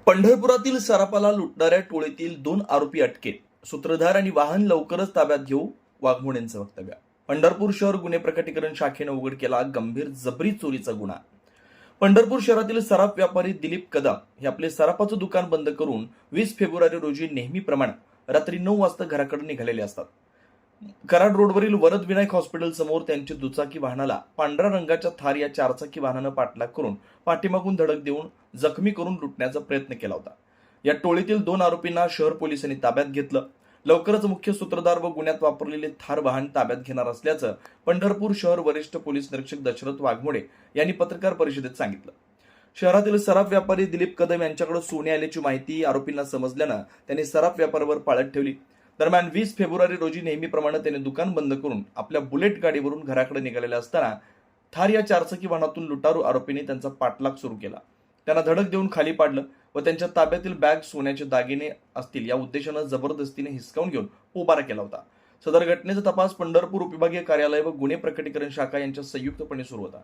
पंढरपुरातील सराफाला लुटणाऱ्या टोळीतील 2 आरोपी अटकेत. सूत्रधार आणि वाहन लवकरच ताब्यात घेऊ, वाघमोडेंचं वक्तव्य. पंढरपूर शहर गुन्हे प्रकटीकरण शाखेनं उघड केला गंभीर जबरी चोरीचा गुन्हा. पंढरपूर शहरातील सराफ व्यापारी दिलीप कदम हे आपले सराफाचं दुकान बंद करून 20 फेब्रुवारी रोजी नेहमीप्रमाणे रात्री 9 वाजता घराकडे निघालेले असतात. कराड रोडवरील वरद विनायक हॉस्पिटल समोर त्यांची दुचाकी वाहनाला पांढऱ्या रंगाच्या थार या चारचाकी वाहनानं पाठलाग करून पाठीमागून धडक देऊन जखमी करून लुटण्याचा प्रयत्न केला होता. या टोळीतील 2 आरोपींना शहर पोलिसांनी ताब्यात घेतलं. लवकरच मुख्य सूत्रधार व गुन्ह्यात वापरलेले थार वाहन ताब्यात घेणार असल्याचं पंढरपूर शहर वरिष्ठ पोलीस निरीक्षक दशरथ वाघमोडे यांनी पत्रकार परिषदेत सांगितलं. शहरातील सराफ व्यापारी दिलीप कदम यांच्याकडे सोने आल्याची माहिती आरोपींना समजल्यानं त्यांनी सराफ व्यापारावर पाळत ठेवली. दरम्यान 20 फेब्रुवारी रोजी नेहमीप्रमाणे त्यांनी दुकान बंद करून आपल्या बुलेट गाडीवरून घराकडे निघालेले असताना थार या चारचाकी वाहनातून लुटारू आरोपींनी त्यांचा पाठलाग सुरू केला. त्यांना धडक देऊन खाली पाडलं व त्यांच्या ताब्यातील बॅग, सोन्याचे दागिने असतील या उद्देशानं जबरदस्तीने हिसकावून घेऊन पोबारा केला होता. सदर घटनेचा तपास पंढरपूर उपविभागीय कार्यालय व गुन्हे प्रकटीकरण शाखा यांच्या संयुक्तपणे सुरू होता.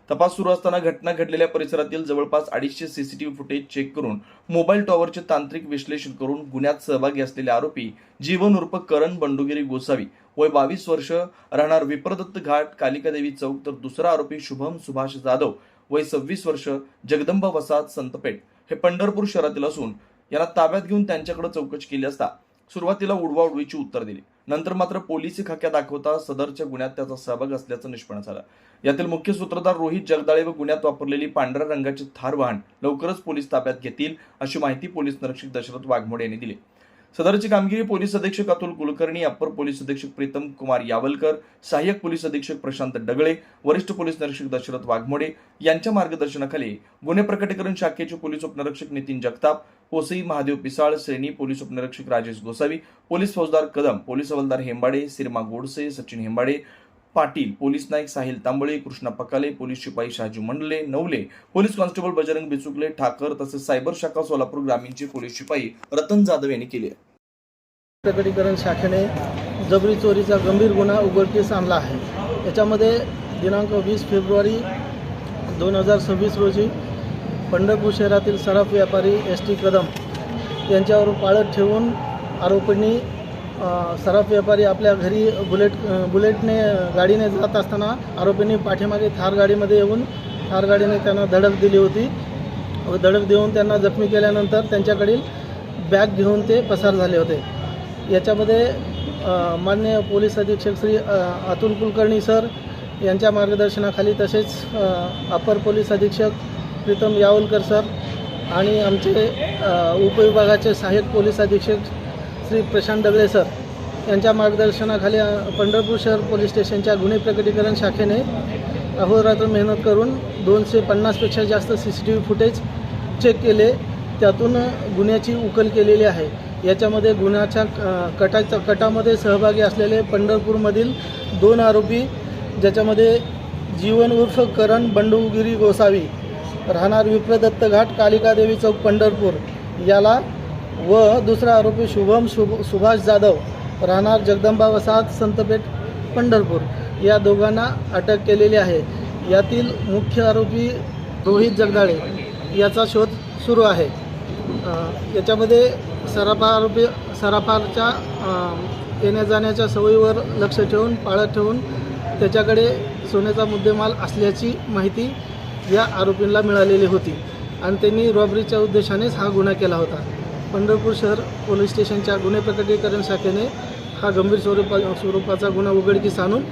तपास सुरू असताना घटना घडलेल्या परिसरातील जवळपास 250 सीसीटीव्ही फुटेज चेक करून मोबाईल टॉवरचे तांत्रिक विश्लेषण करून गुन्ह्यात सहभागी असलेले आरोपी जीवन उर्फ करण बंडुगिरी गोसावी वय 22 वर्ष राहणार विप्रदत्त घाट कालिकादेवी चौक, तर दुसरा आरोपी शुभम सुभाष जाधव वय 26 वर्ष जगदंबा वसाहत संतपेठ हे पंढरपूर शहरातील असून यांना ताब्यात घेऊन त्यांच्याकडे चौकशी केली असता सुरुवातीला उडवाउडवीची उत्तर दिली. नंतर मात्र पोलिसी खाक्या दाखवता सदरच्या गुन्ह्यात त्याचा सहभाग असल्याचं निष्पन्न झालं. यातील मुख्य सूत्रधार रोहित जगदाळे व गुन्ह्यात वापरलेली पांढऱ्या रंगाचे थार वाहन लवकरच पोलीस ताब्यात घेतील अशी माहिती पोलीस निरीक्षक दशरथ वाघमोडे यांनी दिली. सदरची कामगिरी पोलीस अधीक्षक अतुल कुलकर्णी, अप्पर पोलीस अधीक्षक प्रीतम कुमार यावलकर, सहाय्यक पोलीस अधीक्षक प्रशांत डगळे, वरिष्ठ पोलीस निरीक्षक दशरथ वाघमोडे यांच्या मार्गदर्शनाखाली गुन्हे प्रकटीकरण शाखेचे पोलीस उपनिरीक्षक नितीन जगताप, पोसई महादेव पिसाळ, श्रेणी पोलीस उपनिरीक्षक राजेश गोसावी, पोलीस फौजदार कदम, पोलीस हवालदार हेंबाडे, सिरमा गोडसे, सचिन हेंबाडे पाटील, पोलीस नाईक साहिल तांबळे, कृष्णा पकाले, पोलीस शिपाई शाहजी मंडले नवले, पोलीस कॉन्स्टेबल बजरंग बिचुकले ठाकर तसेच सायबर शाखा सोलापूर ग्रामीणचे पोलीस शिपाई रतन जाधव यांनी केले. प्रकटीकरण शाखेने जबरी चोरीचा गंभीर गुन्हा उघडकीस आणला आहे. याच्यामध्ये दिनांक 20 फेब्रुवारी 2026 रोजी पंढरपूर शहरातील सराफ व्यापारी ST कदम यांच्यावर पाळत ठेवून आरोपींनी सराफ व्यापारी आपल्या घरी बुलेटने गाडीने जात असताना आरोपींनी पाठीमागे थार गाडीमध्ये येऊन थार गाडीने त्यांना धडक दिली होती व धडक देऊन त्यांना जखमी केल्यानंतर त्यांच्याकडील बॅग घेऊन ते पसार झाले होते. याच्यामध्ये माननीय पोलीस अधीक्षक श्री अतुल कुलकर्णी सर यांच्या मार्गदर्शनाखाली तसेच अपर पोलीस अधीक्षक प्रीतम यावलकर सर आणि आमचे उपविभागाचे सहाय्यक पोलीस अधीक्षक श्री प्रशांत डगळे सर यांच्या मार्गदर्शनाखाली पंढरपूर शहर पोलीस स्टेशनच्या गुन्हे प्रकटीकरण शाखेने अहोरात्र मेहनत करून 250पेक्षा जास्त CCTV फुटेज चेक केले. त्यातून गुन्ह्याची उकल केलेली आहे. याच्यामध्ये गुन्ह्याच्या कटामध्ये सहभागी असलेले पंढरपूरमधील 2 आरोपी, ज्याच्यामध्ये जीवन उर्फ करण बंडुगिरी गोसावी राहणार विप्रदत्त घाट कालिकादेवी चौक पंढरपूर याला व दुसरा आरोपी शुभम सुभाष जाधव राहणार जगदंबा वसाहत संतपेठ पंढरपूर या दोघांना अटक केलेली आहे. यातील मुख्य आरोपी रोहित जगदाळे याचा शोध सुरू आहे. याच्यामध्ये सराफाच्या येण्या जाण्याच्या सवयीवर लक्ष ठेवून पाळत ठेवून त्याच्याकडे सोन्याचा मुद्देमाल असल्याची माहिती या आरोपींना मिळालेली होती आणि त्यांनी रॉबरीच्या उद्देशानेच हा गुन्हा केला होता. पंढरपूर शहर पोलीस स्टेशनच्या गुन्हे प्रकटीकरण शाखेने हा गंभीर स्वरूपाचा गुन्हा उघडकीस आणून